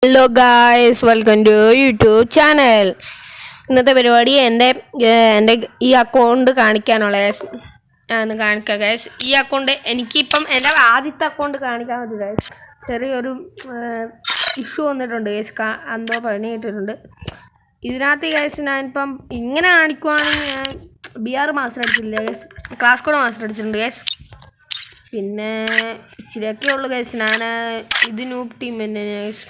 Hello guys, welcome to YouTube channel. ഇന്നത്തെ പരിപാടി എൻ്റെ ഈ അക്കൗണ്ട് കാണിക്കാനുള്ള ഒന്ന് കാണിക്കാം ഗൈസ്. ഈ അക്കൗണ്ട് എനിക്കിപ്പം എൻ്റെ ആദ്യത്തെ അക്കൗണ്ട് കാണിക്കാൻ പറ്റും ഗൈസ്. ചെറിയൊരു ഇഷ്യൂ വന്നിട്ടുണ്ട് ഗൈസ്, എന്തോ പണി കിട്ടിയിട്ടുണ്ട് ഇതിനകത്ത് ഗൈസ്. ഞാനിപ്പം ഇങ്ങനെ കാണിക്കുവാണെങ്കിൽ ഞാൻ BR മാസ്റ്റർ അടിച്ചിട്ടില്ല ഗൈസ്, ക്ലാസ് കോഡ് മാസ്റ്റർ അടിച്ചിട്ടുണ്ട് ഗൈസ്. പിന്നെ ഇച്ചിരിയൊക്കെ ഉള്ളു ഗൈസ്. ഞാൻ ഇത് നൂബ് ടീം തന്നെ ഗൈസ്.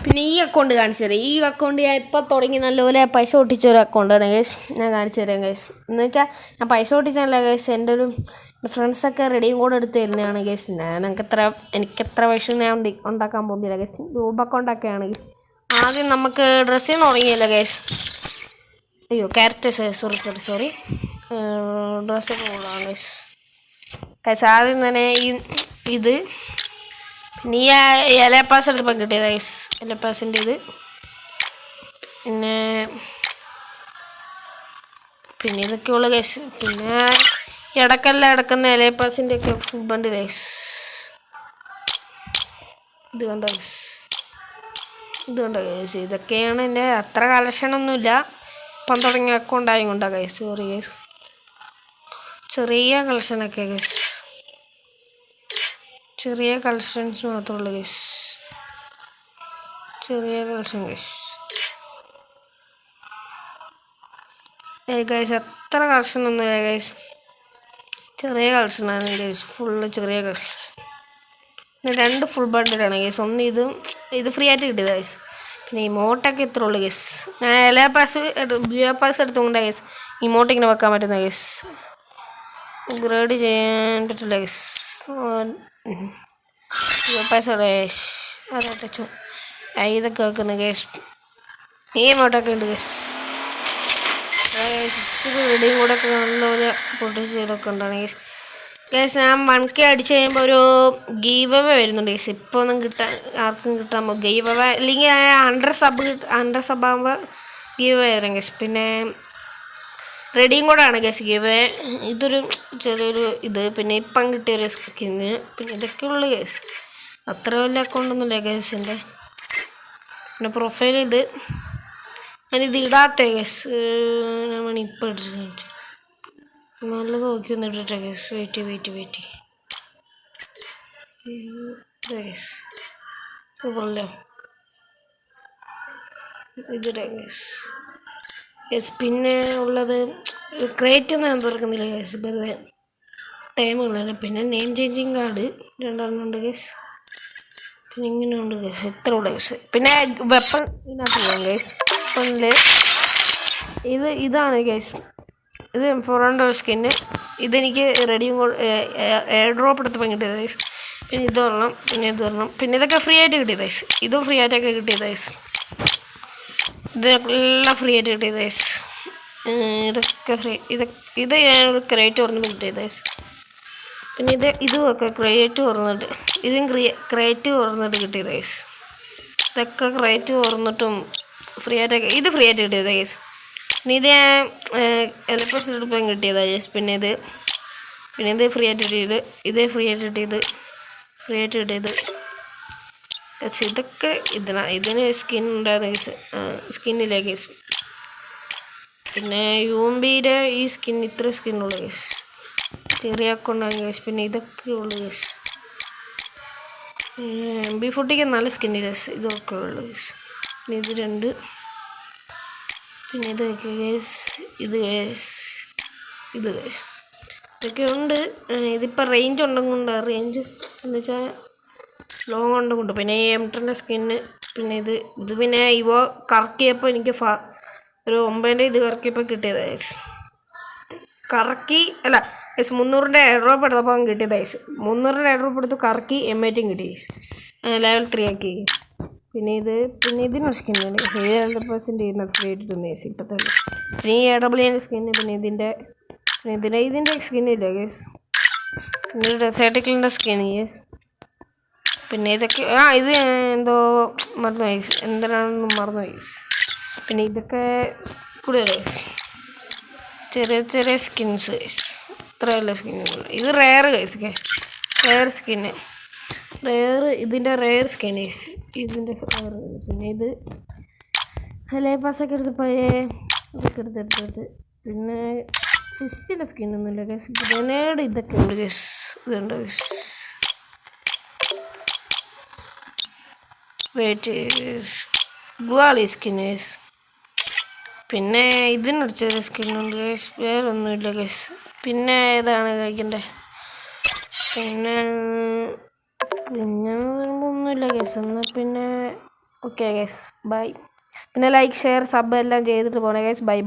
പിന്നെ ഈ അക്കൗണ്ട് കാണിച്ചു തരാം. ഈ അക്കൗണ്ട് ഞാൻ ഇപ്പം തുടങ്ങി നല്ലപോലെ പൈസ ഒട്ടിച്ചൊരു അക്കൗണ്ടാണ് ഗൈസ്. ഞാൻ കാണിച്ചു തരാം ഗൈസ്. എന്ന് വെച്ചാൽ ഞാൻ പൈസ ഒട്ടിച്ചല്ല ഗൈസ്, എൻ്റെ ഫ്രണ്ട്സൊക്കെ റെഡിയും കൂടെ എടുത്ത് തരുന്നതാണ് ഗൈസ്. എനിക്കെത്ര പൈസ ഞാൻ ഉണ്ടാക്കാൻ പോകുന്നില്ല ഗൈസ്. രൂപ അക്കൗണ്ടൊക്കെയാണ് ഗൈസ്. ആദ്യം നമുക്ക് ഡ്രസ്സിൽ തുടങ്ങിയല്ലോ ഗൈസ്. അയ്യോ, ക്യാരക്ടേഴ്സ് സോറി ഡ്രസ്സൊക്കെ കൂടാണ് ഗൈസ്. ആദ്യം തന്നെ ഇത് പിന്നെ ഈ എലപ്പാസ് എടുത്തപ്പോൾ കിട്ടിയത് ഗൈസ്. എലപ്പാസിൻ്റെ ഇത് പിന്നെ ഇതൊക്കെയുള്ള ഗൈസ്. പിന്നെ ഇടക്കെല്ലാം എടുക്കുന്ന എലപ്പാസിൻ്റെ ഒക്കെ ഫുഡ് ഗൈസ്. ഇത് കണ്ടോ ഗൈസ്. ഇതൊക്കെയാണ് എൻ്റെ അത്ര കളക്ഷനൊന്നുമില്ല, ഇപ്പം തുടങ്ങിയ അക്കൗണ്ടായി കൊണ്ടാണ് ഗൈസ്. സോറി ഗൈസ്, ചെറിയ കളക്ഷനൊക്കെ ഗൈസ്, ചെറിയ കളക്ഷൻസ് മാത്രമുള്ളൂ ഗൈസ്. ചെറിയ കളക്ഷൻ ഗൈസ്. ഗൈസ് അത്ര കളക്ഷനൊന്നുമില്ല ഗൈസ്, ചെറിയ കളക്ഷനാണ് ഗൈസ്. ഫുള്ള് ചെറിയ കളക്ഷൻ. 2 ഫുൾ ബണ്ടിലാണ് ഗൈസ്. ഒന്ന് ഇത് ഫ്രീ ആയിട്ട് കിട്ടിയത് ഗൈസ്. പിന്നെ ഇമോട്ടൊക്കെ ഇത്ര ഉള്ളു ഗൈസ്. ഞാൻ പാസ് എടുത്തുകൊണ്ട് ഗൈസ് ഇമോട്ട് ഇങ്ങനെ വെക്കാൻ പറ്റുന്ന ഗൈസ്. ഗ്രേഡ് ചെയ്യാൻ പറ്റില്ല ഗൈസ്. പൈസ ഗൈസ് അതൊക്കെ ഇതൊക്കെ വെക്കുന്ന ഗൈസ്. ഈ ഇമോട്ടൊക്കെ ഉണ്ട് ഗൈസ്. റെഡിയും കൂടെ ഒക്കെ നല്ലപോലെ പൊട്ടിച്ചതൊക്കെ ഉണ്ടാണ് ഗൈസ്. ഞാൻ 1K അടിച്ച് കഴിയുമ്പോൾ ഒരു ഗീവ് അവേ വരുന്നുണ്ട് ഗൈസ്. ഇപ്പോൾ ഒന്നും ആർക്കും കിട്ടാൻ പോകും ഗീവ് അവേ. അല്ലെങ്കിൽ 100 സബ് ആകുമ്പോൾ ഗീവ് അവേ തരാം ഗൈസ്. പിന്നെ റെഡിയും കൂടെ ആണ് ഗൈസ് ഗീവ് അവേ. ഇതൊരു ചെറിയൊരു ഇത്. പിന്നെ ഇപ്പം കിട്ടിയൊരു സ്കിന്ന്. പിന്നെ ഇതൊക്കെ ഉള്ളു ഗൈസ്, അത്ര വലിയ അക്കൗണ്ടൊന്നുമില്ല ഗൈസ് എൻ്റെ. പിന്നെ പ്രൊഫൈൽ ഞാനിത് ഇടാത്ത ഗൈസ്. ഞാൻ ഇപ്പം ഇട്ടിട്ട് നല്ലത് നോക്കി ഒന്ന് ഇട്ടിട്ടേ ഗൈസ്. Wait guys. സൂപ്പറല്ലോ ഇതിടെ ഗൈസ്. പിന്നെ ഉള്ളത് ക്രേറ്റ് ഒന്നും ഞാൻ തുറക്കുന്നില്ല ഗൈസ്, വെറുതെ ടൈമുള്ളല്ലോ. പിന്നെ നെയിം ചേഞ്ചിങ് കാർഡ് 2 ഉണ്ട് ഗൈസ്. പിന്നെ ഇങ്ങനെ ഉണ്ട് ഗൈസ്. എത്ര ഉള്ള ഗൈസ്. പിന്നെ വെപ്പൺ ഇതിനകത്ത് പോകാം ഗൈസ്. വെപ്പണിൽ ഇതാണ് ഗൈസ്. ഇത് 400 സ്കിന്ന്. ഇതെനിക്ക് റെഡിയും എയർ ഡ്രോപ്പ് എടുത്തപ്പോൾ കിട്ടിയത് ഗൈസ്. പിന്നെ ഇത് വരണം, പിന്നെ ഇത് വരണം. പിന്നെ ഇതൊക്കെ ഫ്രീ ആയിട്ട് കിട്ടിയത് ഗൈസ്. ഇതും ഫ്രീ ആയിട്ടൊക്കെ കിട്ടിയത് ഗൈസ്. ഇതെല്ലാം ഫ്രീ ആയിട്ട് കിട്ടിയത് ഗൈസ്. ഇതൊക്കെ ഫ്രീ. ഇത് ഞാൻ ക്രേറ്റ് തുറന്നിട്ട് കിട്ടിയത് ഗൈസ്. പിന്നെ ഇതുമൊക്കെ ക്രേറ്റ് തുറന്നിട്ട്, ഇതും ക്രേറ്റ് തുറന്നിട്ട് കിട്ടിയത് ഗൈസ്. ഇതൊക്കെ ക്രേറ്റ് തുറന്നിട്ടും ഫ്രീ ആയിട്ടൊക്കെ ഇത് ഫ്രീ ആയിട്ട് കിട്ടിയത് ഗൈസ്. പിന്നെ ഇത് ഞാൻ എലപ്പസ് എടുപ്പം കിട്ടിയതാണ് ഗൈസ്. പിന്നെ ഇത് ഫ്രീ ആയിട്ട് കിട്ടിയത്. ഇത് ഫ്രീ ആയിട്ട് കിട്ടിയത്. ഇതൊക്കെ ഇതിന് സ്കിൻ ഉണ്ടായിരുന്നു ഗൈസ്. സ്കിന്നില്ല ഗൈസ്. പിന്നെ യൂംബിയുടെ ഈ സ്കിൻ ഇത്ര സ്കിന്നുള്ളൂ ഗൈസ്. ചെറിയ അക്കൗണ്ടാണ് ഗൈസ്. പിന്നെ ഇതൊക്കെ ഉള്ളു ഗൈസ്. MB40 നല്ല സ്കിന്നില്ല ഗൈസ്. ഇതൊക്കെ ഉള്ളു ഗൈസ്. പിന്നെ ഇത് 2. പിന്നെ ഇതൊക്കെ ഗൈസ്. ഇത് ഗൈസ് ഇതൊക്കെ ഉണ്ട്. ഇതിപ്പോൾ റേഞ്ച് ഉണ്ടെങ്കിൽ റേഞ്ച് എന്ന് വെച്ചാൽ ലോങ് ഉണ്ടെങ്കിൽ. പിന്നെ ഈ M10 സ്കിന്ന്. പിന്നെ ഇത് പിന്നെ കറക്കിയപ്പോൾ എനിക്ക് ഒരു 9 ഇത് കറക്കിയപ്പോൾ കിട്ടിയത് ഗൈസ്. അല്ല ഗൈസ്, 300 എയർ ഡ്രോപ്പ് എടുത്തപ്പോൾ കിട്ടിയത് ഗൈസ്. 300 എയർ ഡ്രോപ്പ് എടുത്ത് കറക്കി M8 കിട്ടി ഗൈസ്. ലെവൽ 3 ആക്കി. പിന്നെ ഇതിന് സ്കിന്നുണ്ട്. 100% ഫ്രീ ആയിട്ടുണ്ട് ഗൈസ് ഇപ്പോഴത്തെ. പിന്നെ ഈ AWN സ്കിന്ന്. പിന്നെ ഇതിൻ്റെ സ്കിന്നില്ല ഗൈസ്. പിന്നെ ഡെസേർട്ടിക്കലിൻ്റെ സ്കിന്ന് ഗൈസ്. പിന്നെ ഇതൊക്കെ ഇത് എന്തോ മറന്നു ഗൈസ്, എന്തിനാണെന്ന് മറന്നു ഗൈസ്. പിന്നെ ഇതൊക്കെ കൂടെ ഗൈസ്. ചെറിയ സ്കിൻസ് ഗൈസ്. ഇത്ര വലിയ സ്കിന്നുകൾ. ഇത് റെയർ ഗൈസ്. Rare skin. ഇതിൻ്റെ റെയർ സ്കിൻ ഇതിൻ്റെ പിന്നെ ഇത് ഹലേ പാസ്സൊക്കെ എടുത്ത് പഴയ ഇതൊക്കെ എടുത്തെടുത്തത്. പിന്നെ ഫിസ്റ്റിൻ്റെ സ്കിന്നൊന്നുമില്ല ഗൈസ്. ഗ്രനേഡ് ഇതൊക്കെ ഉണ്ട് ഗൈസ്. ഇതുണ്ട് ഗൈസ്. വെയിറ്റ് ഗുവാളി സ്കിൻ ഗൈസ്. പിന്നെ ഇതിനൊരു ചെറിയ സ്കിന്നുണ്ട് ഗൈസ്. വേറൊന്നുമില്ല ഗൈസ്. പിന്നെ ഏതാണ് കഴിക്കണ്ടേ? പിന്നെ ഒന്നുമില്ല ഗൈസ്. എന്നാൽ പിന്നെ ഓക്കെ ഗൈസ് ബൈ. പിന്നെ ലൈക്ക് ഷെയർ സബ് എല്ലാം ചെയ്തിട്ട് പോണേ ഗൈസ്. ബൈ.